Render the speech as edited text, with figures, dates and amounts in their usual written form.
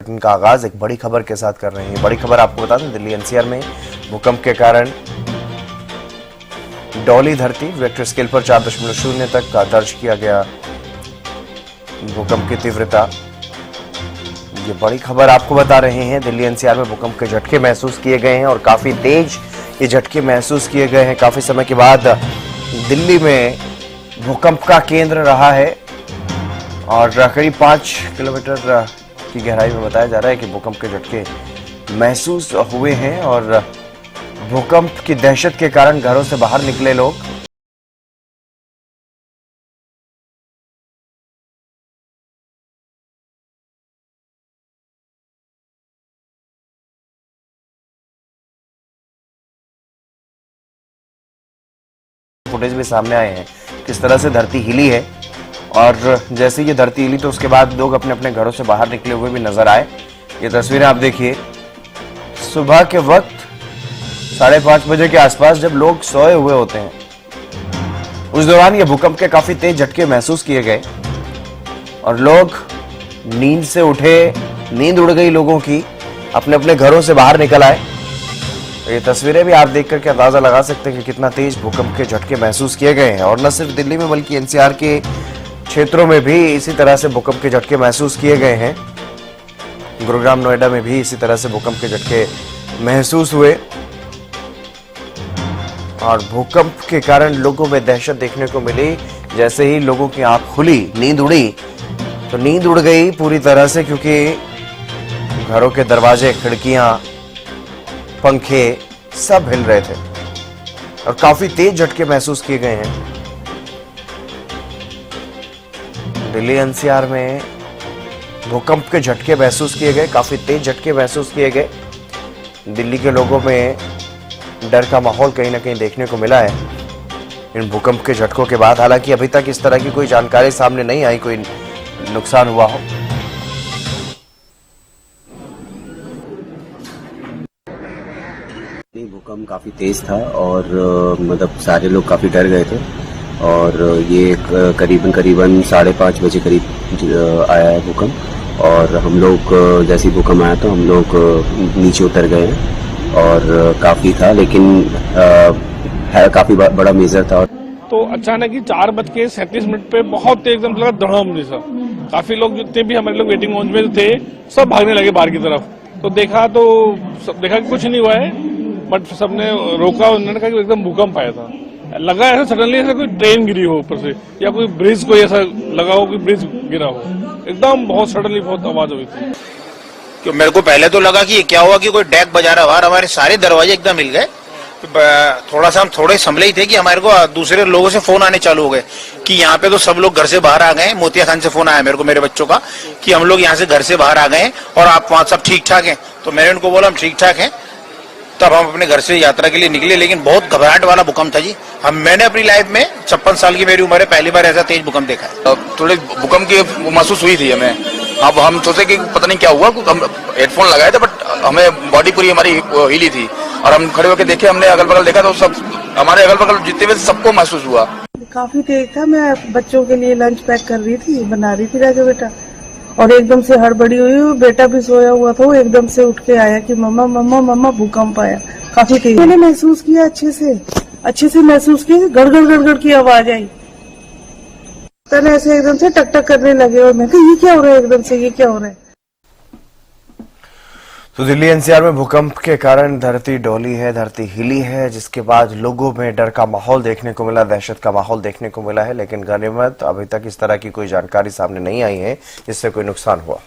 का आगाज एक बड़ी खबर के साथ कर रहे हैं। बड़ी खबर आपको बता दें, दिल्ली एनसीआर में भूकंप के कारण डॉली धरती रिक्टर स्केल पर 4.0 तक का दर्ज किया गया भूकंप की तीव्रता। ये बड़ी खबर आपको बता रहे हैं। दिल्ली एनसीआर में भूकंप के झटके महसूस किए गए हैं और काफी तेज ये झटके महसूस किए गए हैं। काफी समय के बाद दिल्ली में भूकंप का केंद्र रहा है और करीब 5 किलोमीटर की गहराई में बताया जा रहा है कि भूकंप के झटके महसूस हुए हैं और भूकंप की दहशत के कारण घरों से बाहर निकले लोग फुटेज भी सामने आए हैं किस तरह से धरती हिली है और जैसे ये धरती हिली तो उसके बाद लोग अपने अपने घरों से बाहर निकले हुए भी नजर आए। ये तस्वीरें आप देखिए सुबह के वक्त 5:30 बजे के आसपास जब लोग सोए हुए होते हैं उस दौरान ये भूकंप के काफी तेज झटके महसूस किए गए और लोग नींद से उठे, नींद उड़ गई लोगों की, अपने अपने घरों से बाहर निकल आए। ये तस्वीरें भी आप देख करके अंदाजा लगा सकते हैं कि कितना तेज भूकंप के झटके महसूस किए गए हैं और न सिर्फ दिल्ली में बल्कि एनसीआर के क्षेत्रों में भी इसी तरह से भूकंप के झटके महसूस किए गए हैं। गुरुग्राम, नोएडा में भी इसी तरह से भूकंप के झटके महसूस हुए और भूकंप के कारण लोगों में दहशत देखने को मिली। जैसे ही लोगों की आंख खुली, नींद उड़ी तो नींद उड़ गई पूरी तरह से, क्योंकि घरों के दरवाजे, खिड़कियां, पंखे सब हिल रहे थे और काफी तेज झटके महसूस किए गए हैं। दिल्ली एनसीआर में भूकंप के झटके महसूस किए गए, काफी तेज झटके महसूस किए गए। दिल्ली के लोगों में डर का माहौल कहीं ना कहीं देखने को मिला है इन भूकंप के झटकों के बाद। हालांकि अभी तक इस तरह की कोई जानकारी सामने नहीं आई, कोई नुकसान हुआ हो। भूकंप काफी तेज था और मतलब सारे लोग काफी डर गए थे और ये करीबन 5:30 बजे करीब आया है भूकंप और हम लोग जैसे भूकंप आया तो हम लोग नीचे उतर गए और काफी था, लेकिन है काफी बड़ा मेजर था। तो अचानक ही 4:37 पे बहुत तेज एकदम लगा धड़ाम जैसा। काफी लोग जितने भी हमारे लोग वेटिंग लाउंज में थे सब भागने लगे बाहर की तरफ। तो देखा कि कुछ नहीं हुआ है, बट सबने रोका। उन्होंने कहा कि एकदम भूकंप आया था। लगा ऐसा सडनली ऐसा कोई ट्रेन गिरी हो ऊपर से या कोई ब्रिज कोई ऐसा लगा हो कि ब्रिज गिरा हो। एकदम बहुत सडनली बहुत आवाज हुई थी। कि मेरे को पहले तो लगा कि ये क्या हुआ कि कोई डेक बजा रहा बाहर। हमारे सारे दरवाजे एकदम हिल गए। थोड़ा सा हम थोड़े संभले ही थे कि हमारे को दूसरे लोगों से फोन आने चालू हो गए कि यहाँ पे तो सब लोग घर से बाहर आ गए। मोतिया खान से फोन आया मेरे को, मेरे बच्चों का, कि हम लोग यहाँ से घर से बाहर आ गए और आप वहाँ सब ठीक ठाक हैं। तो मैंने उनको बोला हम ठीक ठाक हैं। तब हम अपने घर से यात्रा के लिए निकले, लेकिन बहुत घबराहट वाला भूकंप था जी। मैंने अपनी लाइफ में 56 साल की मेरी उम्र है, पहली बार ऐसा तेज भूकंप देखा है। थोड़ी भूकंप की महसूस हुई थी हमें। अब हम सोचे कि पता नहीं क्या हुआ, हम हेडफोन लगाए थे बट हमें बॉडी पूरी हमारी हिली थी और हम खड़े होकर देखे, हमने अगल बगल देखा तो सब हमारे अगल बगल जितने भी सबको महसूस हुआ। काफी तेज था। मैं बच्चों के लिए लंच पैक कर रही थी, बना रही थी राजू बेटा, और एकदम से हड़बड़ी हुई। बेटा भी सोया हुआ था, वो एकदम से उठ के आया कि मम्मा मम्मा मम्मा भूकंप आया। काफी तेज मैंने महसूस किया, अच्छे से महसूस किया। गड़गड़ की आवाज आई, तने ऐसे एकदम से टक टक करने लगे और मैं कहा ये क्या हो रहा है, एकदम से ये क्या हो रहा है। तो दिल्ली एनसीआर में भूकंप के कारण धरती डोली है, धरती हिली है, जिसके बाद लोगों में डर का माहौल देखने को मिला, दहशत का माहौल देखने को मिला है। लेकिन गनीमत अभी तक इस तरह की कोई जानकारी सामने नहीं आई है जिससे कोई नुकसान हुआ।